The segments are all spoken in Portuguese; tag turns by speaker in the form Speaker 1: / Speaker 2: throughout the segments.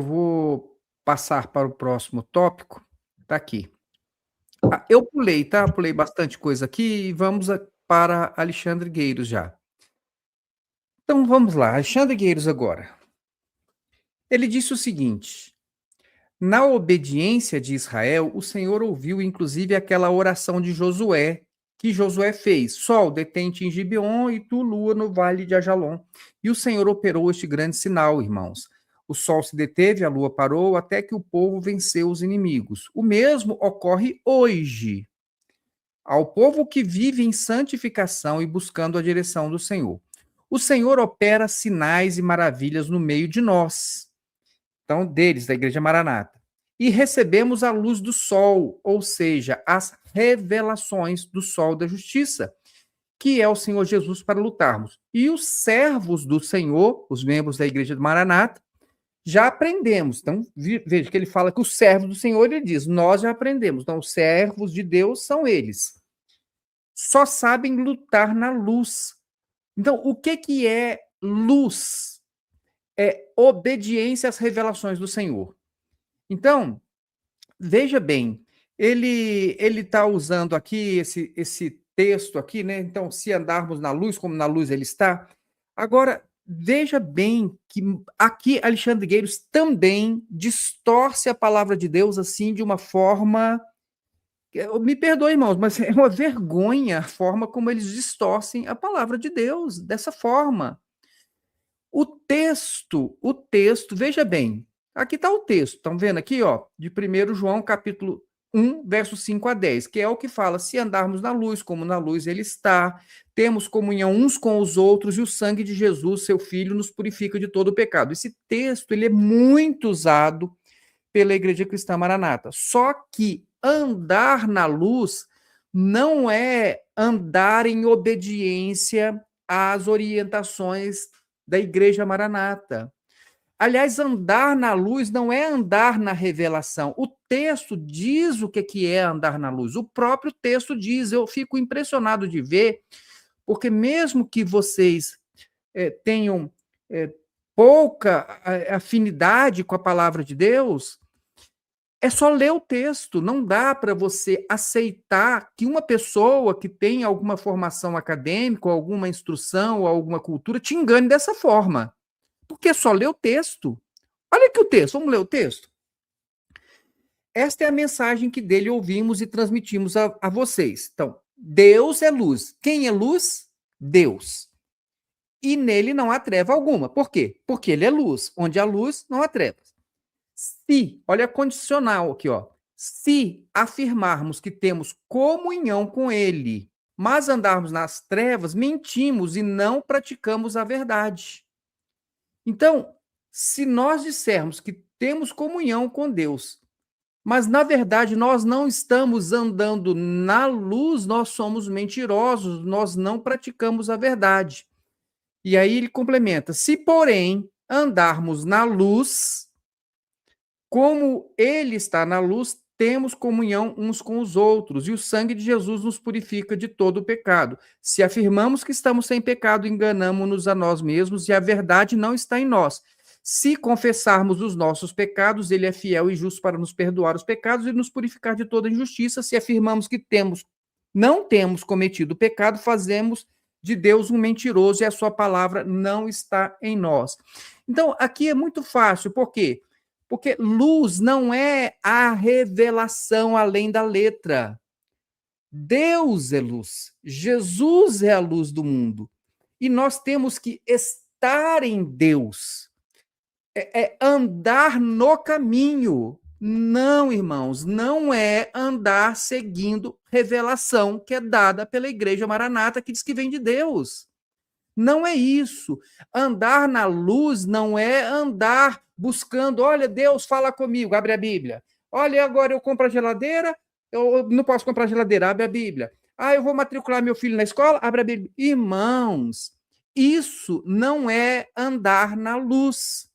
Speaker 1: Vou passar para o próximo tópico, tá aqui. Eu pulei, tá, pulei bastante coisa aqui e vamos para Alexandre Gueiros já. Então vamos lá, Alexandre Gueiros agora. Ele disse o seguinte: na obediência de Israel, o Senhor ouviu inclusive aquela oração de Josué, que Josué fez: Sol, detente em Gibeon e tu, lua, no vale de Ajalon. E o Senhor operou este grande sinal, irmãos. O sol se deteve, a lua parou, até que o povo venceu os inimigos. O mesmo ocorre hoje ao povo que vive em santificação e buscando a direção do Senhor. O Senhor opera sinais e maravilhas no meio de nós. Então, deles, da Igreja Maranata. E recebemos a luz do sol, ou seja, as revelações do sol da justiça, que é o Senhor Jesus, para lutarmos. E os servos do Senhor, os membros da Igreja do Maranata, já aprendemos. Então, veja que ele fala que os servos do Senhor, ele diz, nós já aprendemos. Então, os servos de Deus são eles. Só sabem lutar na luz. Então, o que é luz? É obediência às revelações do Senhor. Então, veja bem, ele está usando aqui esse texto aqui, né? Então, se andarmos na luz, como na luz ele está. Agora, veja bem que aqui Alexandre Gueiros também distorce a palavra de Deus assim de uma forma. Me perdoe, irmãos, mas é uma vergonha a forma como eles distorcem a palavra de Deus dessa forma. O texto, veja bem, aqui está o texto, estão vendo aqui, ó, de 1 João, capítulo 1, versos 5 a 10, que é o que fala, se andarmos na luz, como na luz ele está, temos comunhão uns com os outros, e o sangue de Jesus, seu Filho, nos purifica de todo o pecado. Esse texto, ele é muito usado pela Igreja Cristã Maranata, só que andar na luz não é andar em obediência às orientações da Igreja Maranata. Aliás, andar na luz não é andar na revelação. O texto diz o que é andar na luz. O próprio texto diz. Eu fico impressionado de ver, porque mesmo que vocês tenham pouca afinidade com a palavra de Deus, é só ler o texto. Não dá para você aceitar que uma pessoa que tem alguma formação acadêmica, ou alguma instrução, ou alguma cultura, te engane dessa forma. Porque é só ler o texto. Olha aqui o texto, vamos ler o texto? Esta é a mensagem que dele ouvimos e transmitimos a vocês. Então, Deus é luz. Quem é luz? Deus. E nele não há treva alguma. Por quê? Porque ele é luz. Onde há luz, não há trevas. Se, olha a condicional aqui, ó. Se afirmarmos que temos comunhão com ele, mas andarmos nas trevas, mentimos e não praticamos a verdade. Então, se nós dissermos que temos comunhão com Deus, mas na verdade nós não estamos andando na luz, nós somos mentirosos, nós não praticamos a verdade. E aí ele complementa: se, porém, andarmos na luz, como ele está na luz, temos comunhão uns com os outros, e o sangue de Jesus nos purifica de todo o pecado. Se afirmamos que estamos sem pecado, enganamo-nos a nós mesmos, e a verdade não está em nós. Se confessarmos os nossos pecados, ele é fiel e justo para nos perdoar os pecados e nos purificar de toda injustiça. Se afirmamos que não temos cometido pecado, fazemos de Deus um mentiroso e a sua palavra não está em nós. Então, aqui é muito fácil, por quê? Porque luz não é a revelação além da letra. Deus é luz. Jesus é a luz do mundo. E nós temos que estar em Deus. É andar no caminho. Não, irmãos, não é andar seguindo revelação que é dada pela Igreja Maranata, que diz que vem de Deus. Não é isso. Andar na luz não é andar buscando, olha, Deus fala comigo, abre a Bíblia. Olha, agora eu compro a geladeira, eu não posso comprar a geladeira, abre a Bíblia. Ah, eu vou matricular meu filho na escola, abre a Bíblia. Irmãos, isso não é andar na luz.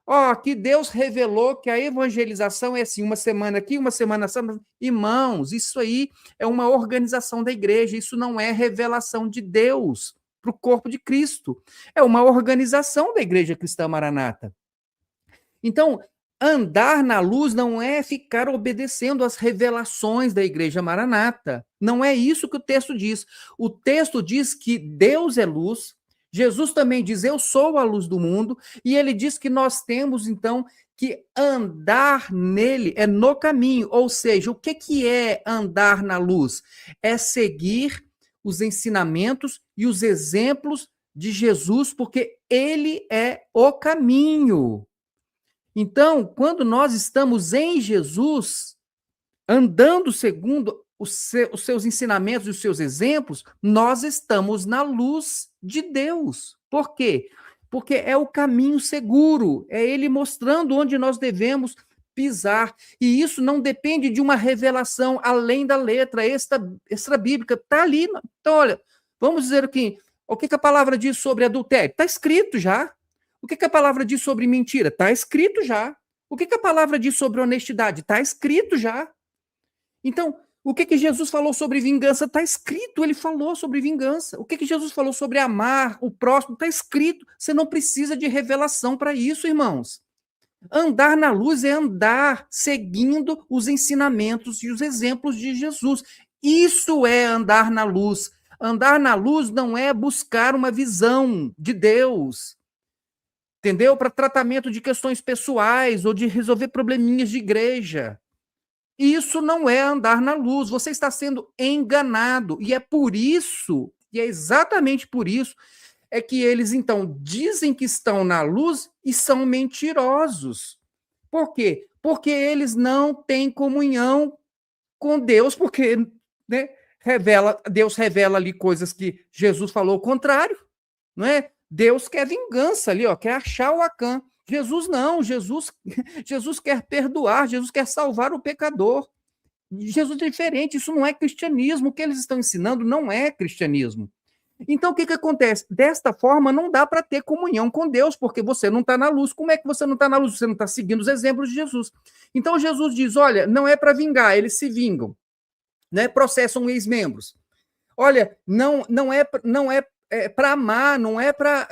Speaker 1: Ó, que Deus revelou que a evangelização é assim, uma semana aqui, uma semana assim. Irmãos, isso aí é uma organização da igreja, isso não é revelação de Deus para o corpo de Cristo. É uma organização da Igreja Cristã Maranata. Então, andar na luz não é ficar obedecendo às revelações da Igreja Maranata. Não é isso que o texto diz. O texto diz que Deus é luz. Jesus também diz: Eu sou a luz do mundo. E ele diz que nós temos, então, que andar nele é no caminho. Ou seja, o que é andar na luz? É seguir os ensinamentos e os exemplos de Jesus, porque ele é o caminho. Então, quando nós estamos em Jesus, andando segundo os seus ensinamentos e os seus exemplos, nós estamos na luz de Deus. Por quê? Porque é o caminho seguro, é ele mostrando onde nós devemos pisar. E isso não depende de uma revelação além da letra extra-bíblica. Está ali. Então, olha, vamos dizer aqui, o que a palavra diz sobre adultério? Está escrito já. O que a palavra diz sobre mentira? Está escrito já. O que a palavra diz sobre honestidade? Está escrito já. Então, o que Jesus falou sobre vingança? Está escrito, ele falou sobre vingança. O que Jesus falou sobre amar o próximo? Está escrito. Você não precisa de revelação para isso, irmãos. Andar na luz é andar seguindo os ensinamentos e os exemplos de Jesus. Isso é andar na luz. Andar na luz não é buscar uma visão de Deus, entendeu? Para tratamento de questões pessoais ou de resolver probleminhas de igreja. Isso não é andar na luz. Você está sendo enganado. E é por isso, e é exatamente por isso, é que eles, então, dizem que estão na luz e são mentirosos. Por quê? Porque eles não têm comunhão com Deus, porque, né, Deus revela ali coisas que Jesus falou o contrário, não é? Deus quer vingança ali, ó, quer achar o Acã. Jesus não, Jesus quer perdoar, Jesus quer salvar o pecador. Jesus é diferente, isso não é cristianismo, o que eles estão ensinando não é cristianismo. Então, o que acontece? Desta forma, não dá para ter comunhão com Deus, porque você não está na luz. Como é que você não está na luz? Você não está seguindo os exemplos de Jesus. Então, Jesus diz, olha, não é para vingar, eles se vingam, né? Processam ex-membros. Olha, não é para amar, não é para...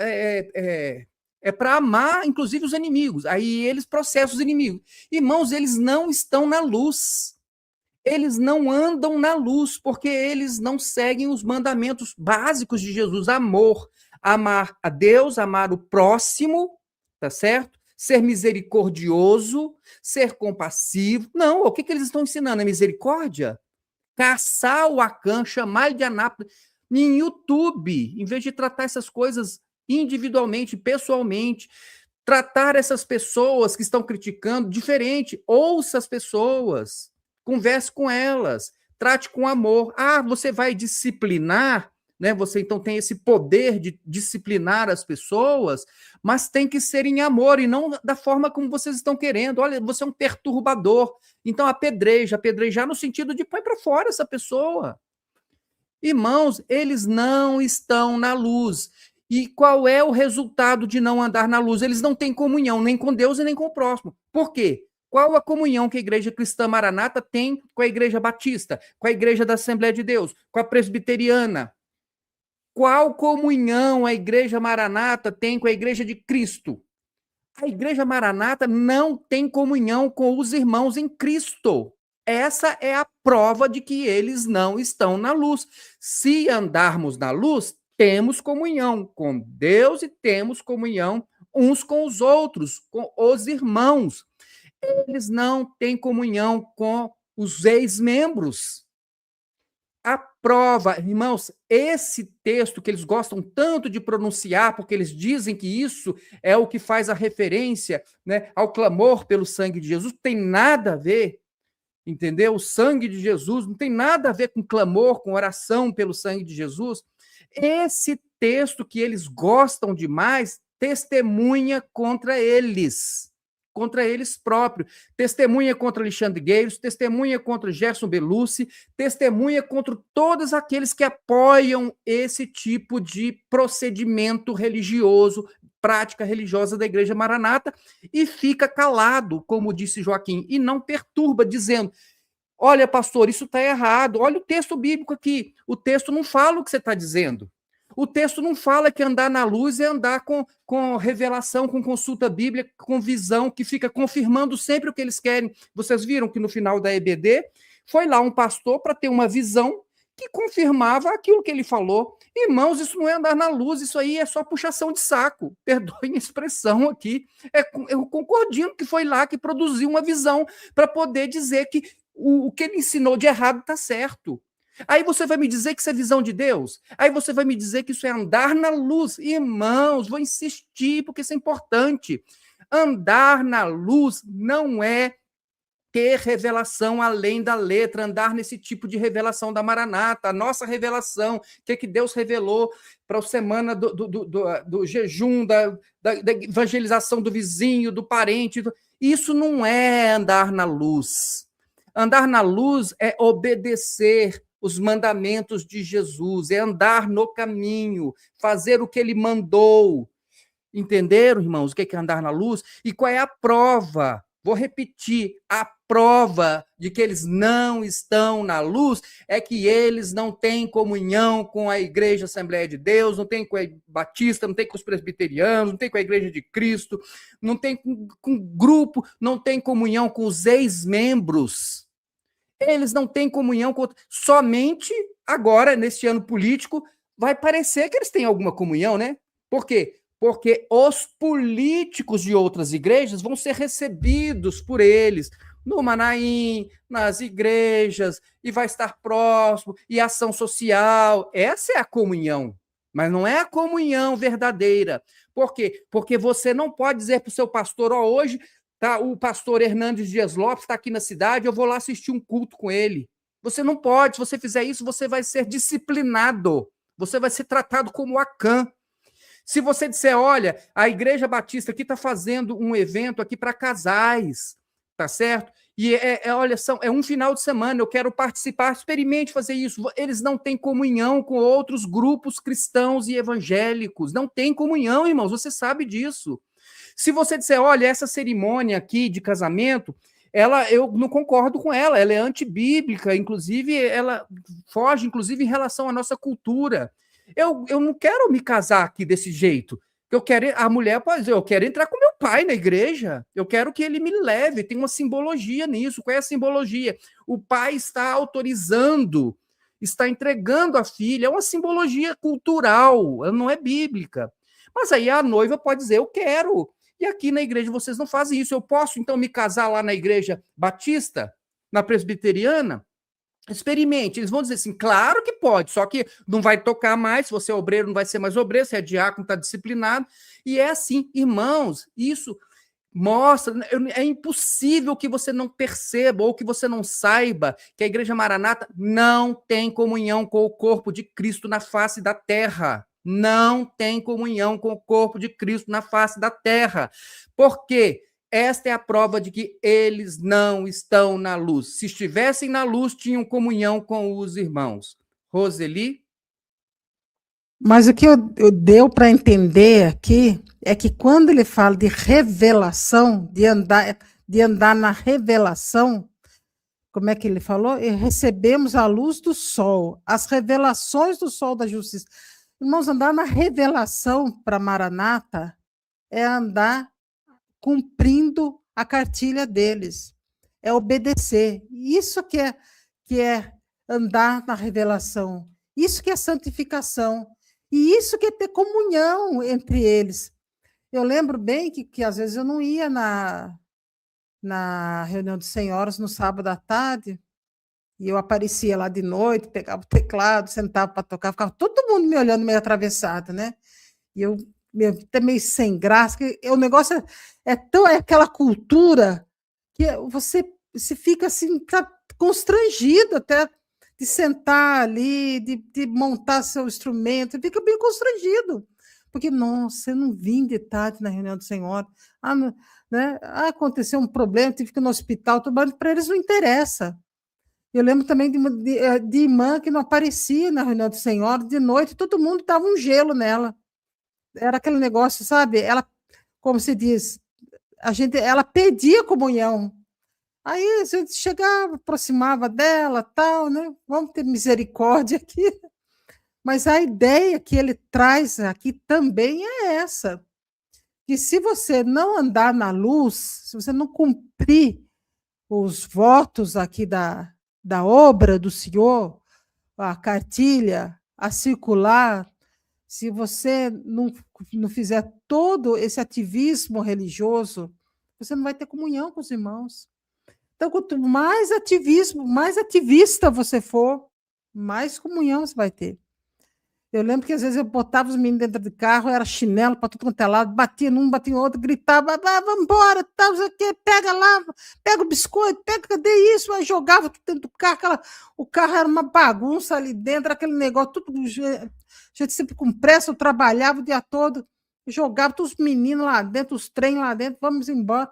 Speaker 1: É para amar, inclusive, os inimigos. Aí eles processam os inimigos. Irmãos, eles não estão na luz. Eles não andam na luz, porque eles não seguem os mandamentos básicos de Jesus. Amor, amar a Deus, amar o próximo, tá certo? Ser misericordioso, ser compassivo. Não, o que eles estão ensinando? É misericórdia? Caçar o Acã, chamar ele de Anápolis em YouTube, em vez de tratar essas coisas individualmente, pessoalmente, tratar essas pessoas que estão criticando diferente, ouça as pessoas, converse com elas, trate com amor. Ah, você vai disciplinar, né? Você então tem esse poder de disciplinar as pessoas, mas tem que ser em amor e não da forma como vocês estão querendo. Olha, você é um perturbador. Então apedrejar no sentido de põe para fora essa pessoa. Irmãos, eles não estão na luz. E qual é o resultado de não andar na luz? Eles não têm comunhão nem com Deus e nem com o próximo. Por quê? Qual a comunhão que a Igreja Cristã Maranata tem com a Igreja Batista, com a Igreja da Assembleia de Deus, com a Presbiteriana? Qual comunhão a Igreja Maranata tem com a Igreja de Cristo? A Igreja Maranata não tem comunhão com os irmãos em Cristo. Essa é a prova de que eles não estão na luz. Se andarmos na luz, temos comunhão com Deus e temos comunhão uns com os outros, com os irmãos. Eles não têm comunhão com os ex-membros. A prova, irmãos, esse texto que eles gostam tanto de pronunciar, porque eles dizem que isso é o que faz a referência, né, ao clamor pelo sangue de Jesus, não tem nada a ver, entendeu? O sangue de Jesus não tem nada a ver com clamor, com oração pelo sangue de Jesus. Esse texto que eles gostam demais testemunha contra eles próprios, testemunha contra Alexandre Gueiros, testemunha contra Gerson Belucci, testemunha contra todos aqueles que apoiam esse tipo de procedimento religioso, prática religiosa da Igreja Maranata, e fica calado, como disse Joaquim, e não perturba, dizendo: olha, pastor, isso está errado, olha o texto bíblico aqui, o texto não fala o que você está dizendo. O texto não fala que andar na luz é andar com revelação, com consulta bíblica, com visão, que fica confirmando sempre o que eles querem. Vocês viram que no final da EBD foi lá um pastor para ter uma visão que confirmava aquilo que ele falou. Irmãos, isso não é andar na luz, isso aí é só puxação de saco. Perdoem a expressão aqui. Eu concordino que foi lá que produziu uma visão para poder dizer que o que ele ensinou de errado está certo. Aí você vai me dizer que isso é visão de Deus? Aí você vai me dizer que isso é andar na luz? Irmãos, vou insistir, porque isso é importante. Andar na luz não é ter revelação além da letra, andar nesse tipo de revelação da Maranata, a nossa revelação, o que Deus revelou para a semana do jejum, da evangelização do vizinho, do parente. Isso não é andar na luz. Andar na luz é obedecer os mandamentos de Jesus, é andar no caminho, fazer o que ele mandou. Entenderam, irmãos, o que é andar na luz? E qual é a prova? Vou repetir, a prova de que eles não estão na luz é que eles não têm comunhão com a Igreja Assembleia de Deus, não tem com a Batista, não tem com os presbiterianos, não tem com a Igreja de Cristo, não tem com grupo, não tem comunhão com os ex-membros. Eles não têm comunhão com... Somente agora, neste ano político, vai parecer que eles têm alguma comunhão, né? Por quê? Porque os políticos de outras igrejas vão ser recebidos por eles no Manaim, nas igrejas, e vai estar próximo, e ação social. Essa é a comunhão, mas não é a comunhão verdadeira. Por quê? Porque você não pode dizer para o seu pastor, ó, hoje tá, o pastor Hernandes Dias Lopes está aqui na cidade, eu vou lá assistir um culto com ele. Você não pode, se você fizer isso, você vai ser disciplinado, você vai ser tratado como Acã. Se você disser, olha, a Igreja Batista aqui está fazendo um evento aqui para casais, tá certo? E olha, é um final de semana, eu quero participar, experimente fazer isso. Eles não têm comunhão com outros grupos cristãos e evangélicos, não tem comunhão, irmãos, você sabe disso. Se você disser, olha, essa cerimônia aqui de casamento, eu não concordo com ela é antibíblica, inclusive, ela foge, inclusive, em relação à nossa cultura. Eu não quero me casar aqui desse jeito. A mulher pode dizer, eu quero entrar com meu pai na igreja, eu quero que ele me leve, tem uma simbologia nisso. Qual é a simbologia? O pai está autorizando, está entregando a filha, é uma simbologia cultural, ela não é bíblica. Mas aí a noiva pode dizer, eu quero. E aqui na igreja vocês não fazem isso. Eu posso, então, me casar lá na igreja batista, na presbiteriana? Experimente. Eles vão dizer assim, claro que pode, só que não vai tocar mais, se você é obreiro, não vai ser mais obreiro, se é diácono, está disciplinado. E é assim, irmãos, isso mostra, é impossível que você não perceba ou que você não saiba que a Igreja Maranata não tem comunhão com o corpo de Cristo na face da terra. Não tem comunhão com o corpo de Cristo na face da terra. Por quê? Esta é a prova de que eles não estão na luz. Se estivessem na luz, tinham comunhão com os irmãos. Roseli?
Speaker 2: Mas o que eu deu para entender aqui é que quando ele fala de revelação, de andar na revelação, como é que ele falou? E recebemos a luz do sol, as revelações do sol da justiça. Irmãos, andar na revelação para Maranata é andar cumprindo a cartilha deles, é obedecer. Isso que é andar na revelação, isso que é santificação, e isso que é ter comunhão entre eles. Eu lembro bem que às vezes eu não ia na reunião de senhoras no sábado à tarde, e eu aparecia lá de noite, pegava o teclado, sentava para tocar, ficava todo mundo me olhando meio atravessado, né? E eu até meio sem graça, que o negócio é aquela cultura que você fica assim, tá constrangido até de sentar ali, de montar seu instrumento, fica bem constrangido, porque, nossa, eu não vim de tarde na reunião do Senhor, né? Aconteceu um problema, tive que ir no hospital, para eles não interessa. Eu lembro também de irmã que não aparecia na reunião do Senhor, de noite, todo mundo dava um gelo nela. Era aquele negócio, sabe? Ela, como se diz, ela pedia comunhão. Aí a gente chegava, aproximava dela, tal, né? Vamos ter misericórdia aqui. Mas a ideia que ele traz aqui também é essa, que se você não andar na luz, se você não cumprir os votos aqui da obra do Senhor, a cartilha, a circular, se você não fizer todo esse ativismo religioso, você não vai ter comunhão com os irmãos. Então, quanto mais ativismo, mais ativista você for, mais comunhão você vai ter. Eu lembro que às vezes eu botava os meninos dentro do carro, era chinelo para tudo quanto é lado, batia num, batia no outro, gritava, vamos embora, tal, pega lá, pega o biscoito, pega, cadê isso? Aí jogava tudo dentro do carro, o carro era uma bagunça ali dentro, aquele negócio, tudo, gente sempre com pressa, eu trabalhava o dia todo, jogava todos os meninos lá dentro, os trem lá dentro, vamos embora,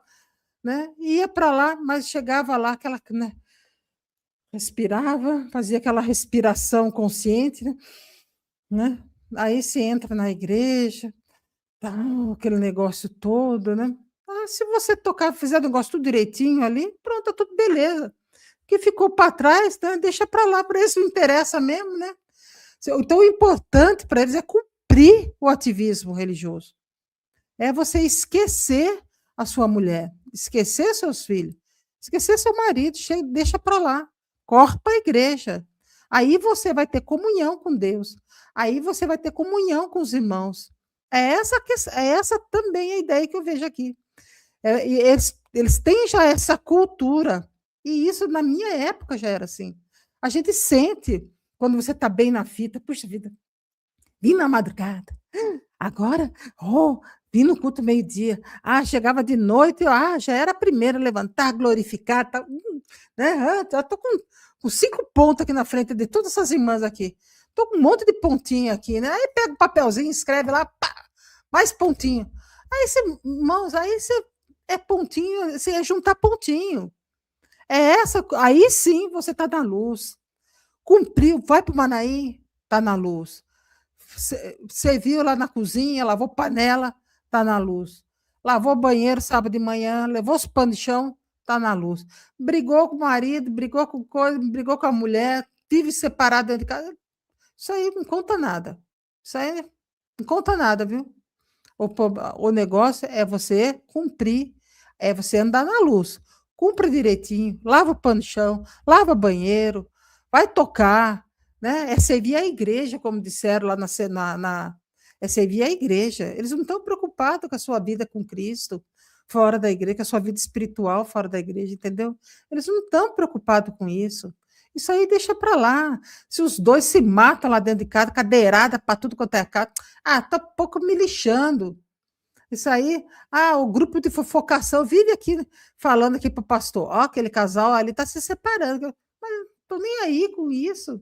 Speaker 2: né? Ia para lá, mas chegava lá, aquela, né? Respirava, fazia aquela respiração consciente, né? Aí você entra na igreja, tal, aquele negócio todo, né? Se você tocar, fizer o negócio tudo direitinho ali, pronto, tá tudo beleza. O que ficou para trás, né? Deixa para lá, para eles não interessa mesmo, né? Então, o importante para eles é cumprir o ativismo religioso. É você esquecer a sua mulher, esquecer seus filhos, esquecer seu marido, deixa para lá, corre para a igreja. Aí você vai ter comunhão com Deus. Aí você vai ter comunhão com os irmãos. É essa também a ideia que eu vejo aqui. Eles têm já essa cultura. E isso, na minha época, já era assim. A gente sente, quando você está bem na fita, puxa vida, vim na madrugada, agora, vim no culto meio-dia, chegava de noite, já era a primeira a levantar, glorificar, tá, né? Eu estou com 5 pontos aqui na frente de todas essas irmãs aqui. Estou com um monte de pontinho aqui, né? Aí pega o papelzinho, escreve lá, pá, mais pontinho. Aí você, irmãos, é pontinho, você é juntar pontinho. Aí sim você está na luz. Cumpriu, vai para o Manaí, está na luz. Serviu lá na cozinha, lavou panela, está na luz. Lavou banheiro sábado de manhã, levou os panos de chão, está na luz. Brigou com o marido, brigou com coisa, brigou com a mulher, vive separado dentro de casa. Isso aí não conta nada. Isso aí não conta nada, viu? O negócio é você cumprir, é você andar na luz. Cumpra direitinho, lava o pano de chão, lava banheiro, vai tocar, né? É servir a igreja, como disseram lá é servir a igreja. Eles não estão preocupados com a sua vida com Cristo fora da igreja, com a sua vida espiritual fora da igreja, entendeu? Eles não estão preocupados com isso. Isso aí deixa para lá. Se os dois se matam lá dentro de casa, cadeirada para tudo quanto é casa, tá pouco me lixando. Isso aí, o grupo de fofocação vive aqui falando aqui para o pastor, aquele casal ali está se separando. Mas não estou nem aí com isso.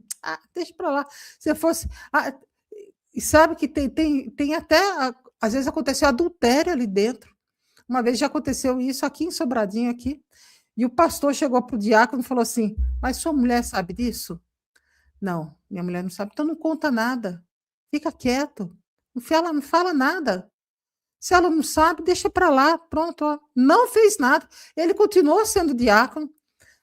Speaker 2: Deixa para lá. Se fosse. E sabe que tem até, às vezes aconteceu adultério ali dentro. Uma vez já aconteceu isso aqui em Sobradinho, aqui. E o pastor chegou para o diácono e falou assim: mas sua mulher sabe disso? Não, minha mulher não sabe. Então não conta nada. Fica quieto. Não fala nada. Se ela não sabe, deixa para lá. Pronto, não fez nada. Ele continuou sendo diácono.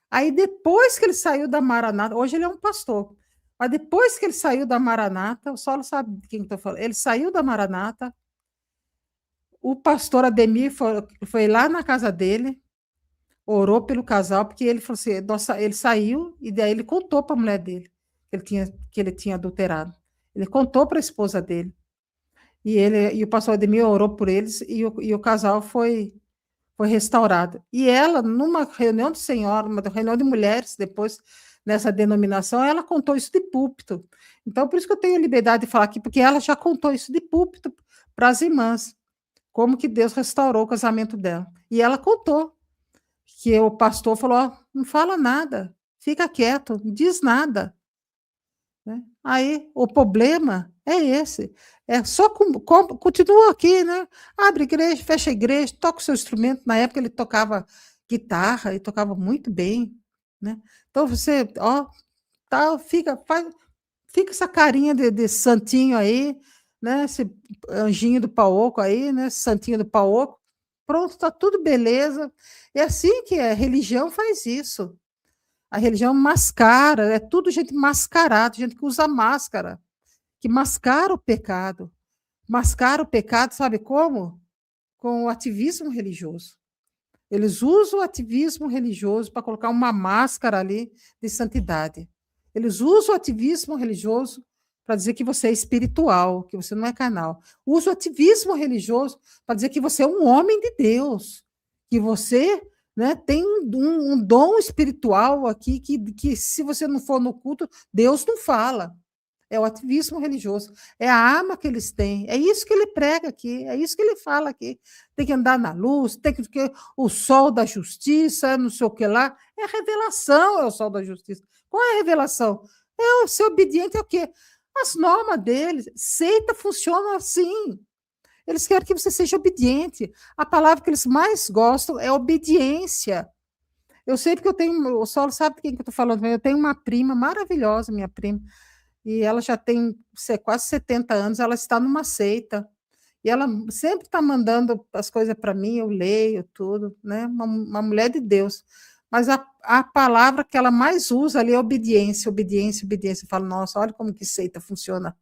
Speaker 2: Aí depois que ele saiu da Maranata, hoje ele é um pastor, mas depois que ele saiu da Maranata, o Saulo sabe de quem estou falando, ele saiu da Maranata, o pastor Ademir foi lá na casa dele, orou pelo casal, porque ele falou assim, ele saiu e daí ele contou para a mulher dele que ele tinha adulterado. Ele contou para a esposa dele. E o pastor Ademir orou por eles e o casal foi restaurado. E ela, numa reunião de senhora, uma reunião de mulheres, depois, nessa denominação, ela contou isso de púlpito. Então, por isso que eu tenho liberdade de falar aqui, porque ela já contou isso de púlpito para as irmãs, como que Deus restaurou o casamento dela. E ela contou que o pastor falou, não fala nada, fica quieto, não diz nada. Né? Aí, o problema é esse. É só continua aqui, né? Abre igreja, fecha a igreja, toca o seu instrumento. Na época ele tocava guitarra e tocava muito bem, né? Então você, fica essa carinha de santinho aí, né? Esse anjinho do pau-oco aí, né? Esse santinho do pau-oco. Pronto, tá tudo beleza. É assim que a religião faz isso. A religião mascara, é tudo gente mascarada, gente que usa máscara. que mascara o pecado. Mascara o pecado, sabe como? Com o ativismo religioso. Eles usam o ativismo religioso para colocar uma máscara ali de santidade. Eles usam o ativismo religioso para dizer que você é espiritual, que você não é carnal. Usa o ativismo religioso para dizer que você é um homem de Deus, que você, né, tem um dom espiritual aqui que se você não for no culto, Deus não fala. É o ativismo religioso, é a arma que eles têm, é isso que ele prega aqui, é isso que ele fala aqui. Tem que andar na luz, tem que o sol da justiça, não sei o que lá. É a revelação, é o sol da justiça. Qual é a revelação? É o ser obediente ao quê? As normas deles. Seita funciona assim. Eles querem que você seja obediente. A palavra que eles mais gostam é obediência. Eu sei porque eu tenho, o Saulo sabe de quem que eu estou falando, eu tenho uma prima maravilhosa, minha prima, e ela já tem quase 70 anos, ela está numa seita, e ela sempre está mandando as coisas para mim, eu leio tudo, né? Uma mulher de Deus. Mas a palavra que ela mais usa ali é obediência, obediência, obediência. Eu falo, nossa, olha como que seita funciona.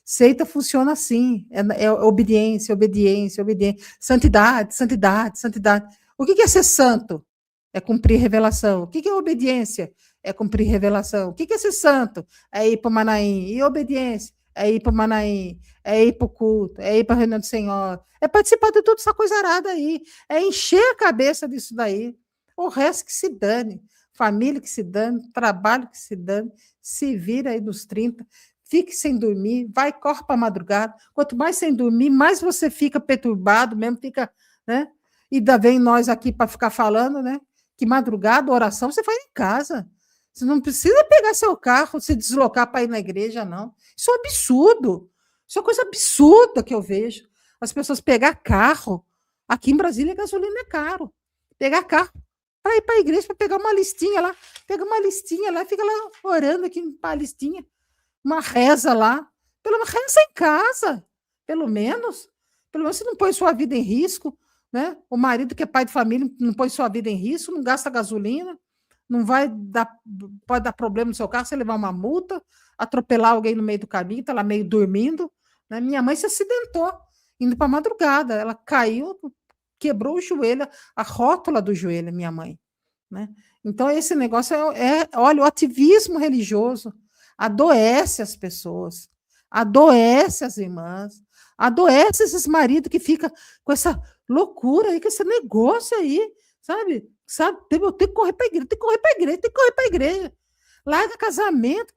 Speaker 2: Seita funciona assim, é obediência, obediência, obediência. Santidade, santidade, santidade. O que é ser santo? É cumprir revelação. O que é obediência? É cumprir revelação. O que é ser santo? É ir para o Manaim. E obediência? É ir para o Manaim. É ir para o culto. É ir para a reunião do Senhor. É participar de toda essa coisa arada aí. É encher a cabeça disso daí. O resto que se dane. Família que se dane. Trabalho que se dane. Se vira aí nos 30. Fique sem dormir. Vai, corre para a madrugada. Quanto mais sem dormir, mais você fica perturbado mesmo. Fica, né? E ainda vem nós aqui para ficar falando, né? Que madrugada, oração, você faz em casa. Você não precisa pegar seu carro, se deslocar para ir na igreja, não. Isso é um absurdo. Isso é uma coisa absurda que eu vejo. As pessoas pegar carro. Aqui em Brasília, a gasolina é caro. Pegar carro para ir para a igreja, para pegar uma listinha lá. Pega uma listinha lá, fica lá orando aqui para a listinha. Uma reza lá. Pelo menos reza em casa. Pelo menos. Pelo menos você não põe sua vida em risco. Né? O marido que é pai de família não põe sua vida em risco, não gasta gasolina, não vai dar, pode dar problema no seu carro, você levar uma multa, atropelar alguém no meio do caminho, está lá meio dormindo. Né? Minha mãe se acidentou indo para a madrugada, ela caiu, quebrou o joelho, a rótula do joelho, minha mãe. Né? Então, esse negócio olha, o ativismo religioso adoece as pessoas, adoece as irmãs, adoece esses maridos que ficam com essa loucura aí, com esse negócio aí, sabe? Eu tenho que correr para a igreja, tem que correr para a igreja, tem que correr para a igreja. Larga casamento,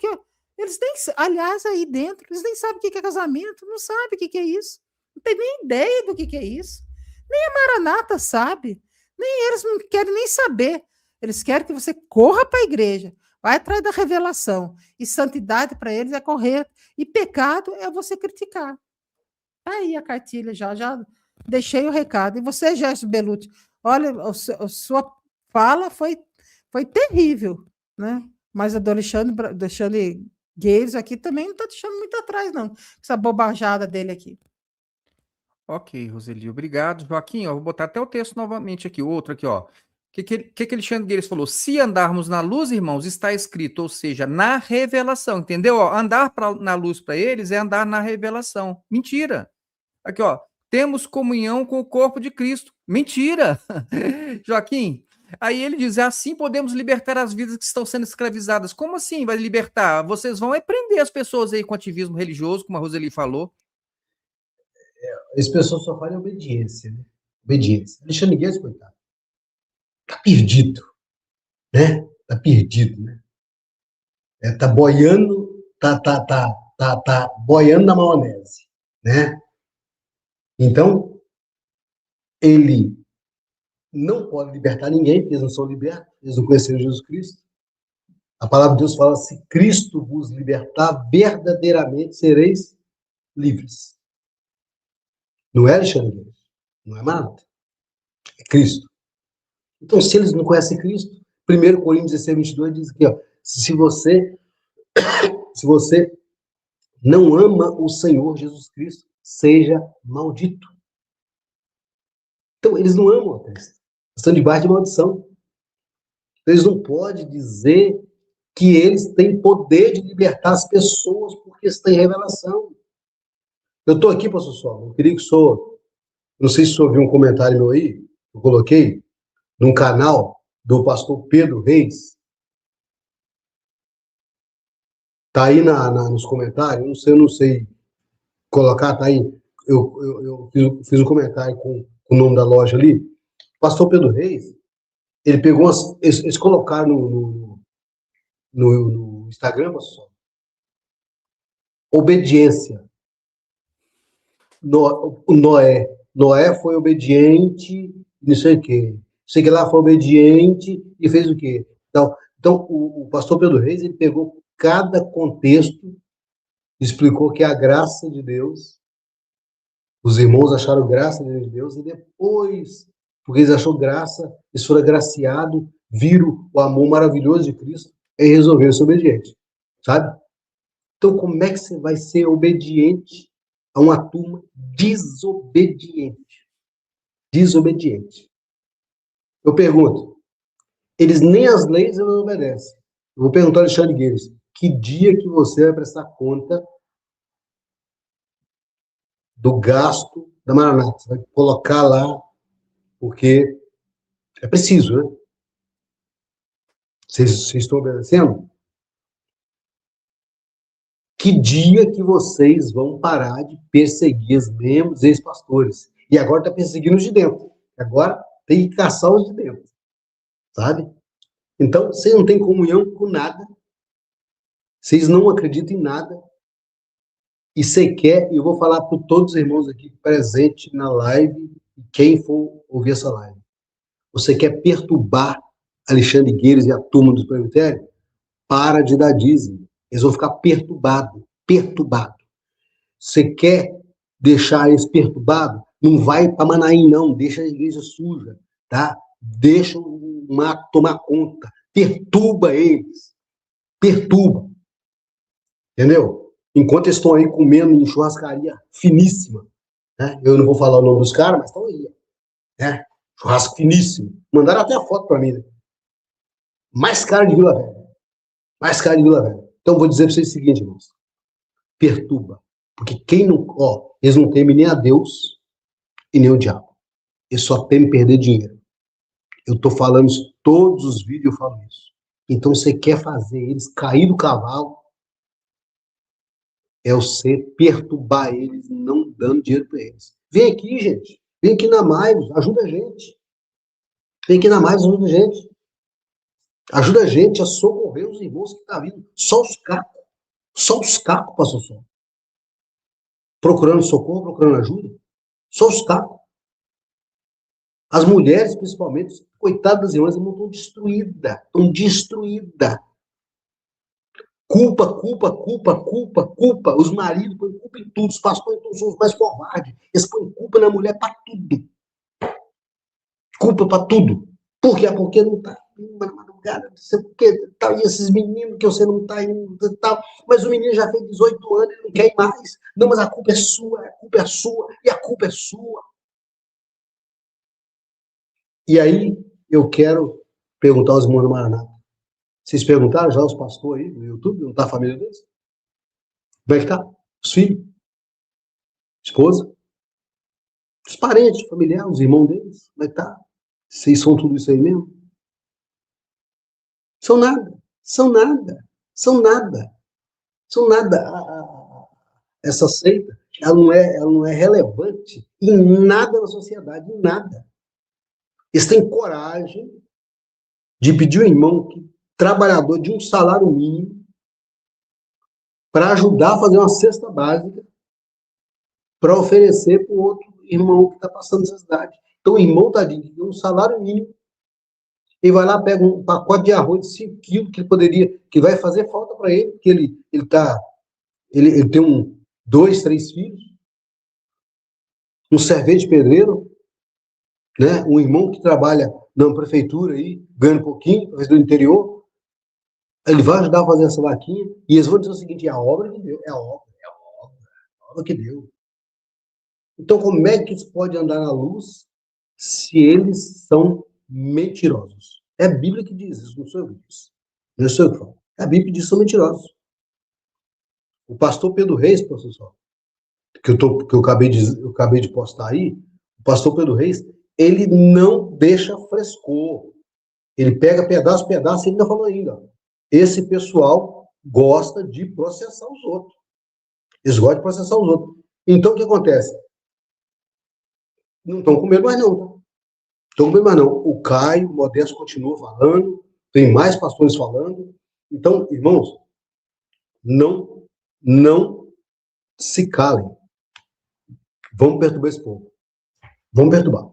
Speaker 2: eles nem, aliás, aí dentro, eles nem sabem o que é casamento, não sabem o que é isso, não tem nem ideia do que é isso. Nem a Maranata sabe, nem eles não querem nem saber. Eles querem que você corra para a igreja, vai atrás da revelação. E santidade para eles é correr, e pecado é você criticar. Tá aí a cartilha já deixei o recado. E você, Gerson Belucci, olha, a sua fala foi terrível, né? Mas a do Alexandre Guedes aqui também não está deixando muito atrás, não. Essa bobajada dele aqui.
Speaker 1: Ok, Roseli, obrigado. Joaquim, ó, vou botar até o texto novamente aqui, outro aqui, ó. O que Alexandre Guedes falou? Se andarmos na luz, irmãos, está escrito, ou seja, na revelação, entendeu? Ó, andar na luz para eles é andar na revelação. Mentira. Aqui, ó, temos comunhão com o corpo de Cristo. Mentira! Joaquim, aí ele diz, assim podemos libertar as vidas que estão sendo escravizadas. Como assim vai libertar? Vocês vão prender as pessoas aí com ativismo religioso, como a Roseli falou.
Speaker 3: As pessoas só falam obediência, né? Obediência. Alexandre Guedes, coitado, tá perdido, né? Tá perdido, né? Tá boiando, tá boiando na maionese, né? Então, ele não pode libertar ninguém, porque eles não são libertos, eles não conheceram Jesus Cristo. A palavra de Deus fala, se Cristo vos libertar, verdadeiramente sereis livres. Não é Alexandre Guedes, não é Marta, é Cristo. Então, se eles não conhecem Cristo, 1 Coríntios 16, 22 diz aqui, ó, se você não ama o Senhor Jesus Cristo, seja maldito. Então, eles não amam a Cristo. Estão debaixo de maldição. Eles não podem dizer que eles têm poder de libertar as pessoas porque eles têm revelação. Eu estou aqui, pastor Sol, eu queria que o senhor, não sei se o senhor viu um comentário meu aí, eu coloquei, num canal do pastor Pedro Reis. Tá aí nos comentários, eu não sei colocar, tá aí. Eu fiz um comentário com o nome da loja ali. O pastor Pedro Reis, ele pegou, eles colocaram no Instagram, pastor, obediência. Noé foi obediente, não sei o quê. Sei que lá foi obediente e fez o quê? Então o pastor Pedro Reis, ele pegou cada contexto, explicou que a graça de Deus, os irmãos acharam graça de Deus, e depois, porque eles acharam graça, eles foram agraciados, viram o amor maravilhoso de Cristo e resolveram ser obedientes, sabe? Então, como é que você vai ser obediente a uma turma desobediente? Desobediente. Eu pergunto, eles nem as leis não obedecem. Eu vou perguntar ao Alexandre Guedes, que dia que você vai prestar conta do gasto da Maranata? Você vai colocar lá, porque é preciso, né? Vocês estão obedecendo? Que dia que vocês vão parar de perseguir os membros e ex-pastores? E agora está perseguindo os de dentro. Agora tem que caçar os de dentro. Sabe? Então, vocês não têm comunhão com nada. Vocês não acreditam em nada. E você quer, eu vou falar para todos os irmãos aqui presentes na live, e quem for ouvir essa live. Você quer perturbar Alexandre Guedes e a turma dos presbitérios? Para de dar dízimo. Eles vão ficar perturbados. Você quer deixar eles perturbados? Não vai para Manaim, não. Deixa a igreja suja, tá? Deixa o mato tomar conta. Perturba eles. Perturba. Entendeu? Enquanto eles estão aí comendo em churrascaria finíssima, né? Eu não vou falar o nome dos caras, mas estão aí, né? Churrasco finíssimo. Mandaram até a foto para mim, né? Mais caro de Vila Velha. Mais caro de Vila Velha. Então, vou dizer para vocês o seguinte, irmãos. Perturba. Porque quem não... eles não temem nem a Deus e nem o diabo. Eles só temem perder dinheiro. Eu estou falando isso, todos os vídeos eu falo isso. Então, você quer fazer eles cair do cavalo, é você perturbar eles, não dando dinheiro para eles. Vem aqui, gente. Vem aqui na Mais, ajuda a gente. Vem aqui na Mais, ajuda a gente. Ajuda a gente a socorrer os irmãos que estão vindo. Só os cacos, pastor Sol. Procurando socorro, procurando ajuda. Só os cacos. As mulheres, principalmente, coitadas das irmãs, estão destruídas. Estão destruídas. Culpa. Os maridos põem culpa em tudo. Os pastores então, são os mais covardes. Eles põem culpa na mulher para tudo. Culpa para tudo. Por quê? Porque não está indo na madrugada, não sei por quê, tal, e esses meninos que você não está indo, tal, mas o menino já fez 18 anos, ele não quer ir mais. Não, mas a culpa é sua, e a culpa é sua. E aí, eu quero perguntar aos irmãos do Maranata. Vocês perguntaram já aos pastores aí no YouTube? Não está a família deles? Como é que está? Os filhos? Esposa? Os parentes, familiares, os irmãos deles? Como é que está? Vocês são tudo isso aí mesmo? São nada. Essa seita, ela não é relevante em nada na sociedade, em nada. Eles têm coragem de pedir ao irmão trabalhador de um salário mínimo para ajudar a fazer uma cesta básica para oferecer para o outro irmão que está passando necessidade. Então, o irmão está de um salário mínimo, ele vai lá, pega um pacote de arroz de 5 quilos que vai fazer falta para ele, porque ele tem 2, 3 filhos, um servente de pedreiro, né? Um irmão que trabalha na prefeitura aí, ganha um pouquinho, do interior, ele vai ajudar a fazer essa vaquinha, e eles vão dizer o seguinte: é a obra de Deus, é a obra que deu. Então, como é que eles podem andar na luz se eles são mentirosos? É a Bíblia que diz isso, não sou eu que diz. Não sou eu que falo. A Bíblia diz que são mentirosos. O pastor Pedro Reis, professor, que eu acabei de postar aí, o pastor Pedro Reis, ele não deixa frescor. Ele pega pedaço, e ele ainda falou ainda. Esse pessoal gosta de processar os outros. Eles gostam de processar os outros. Então, o que acontece? Não estão com medo mais, não. Estão com medo mais, não. O Caio, o Modesto continua falando, tem mais pastores falando. Então, irmãos, não se calem. Vamos perturbar esse povo. Vamos perturbar.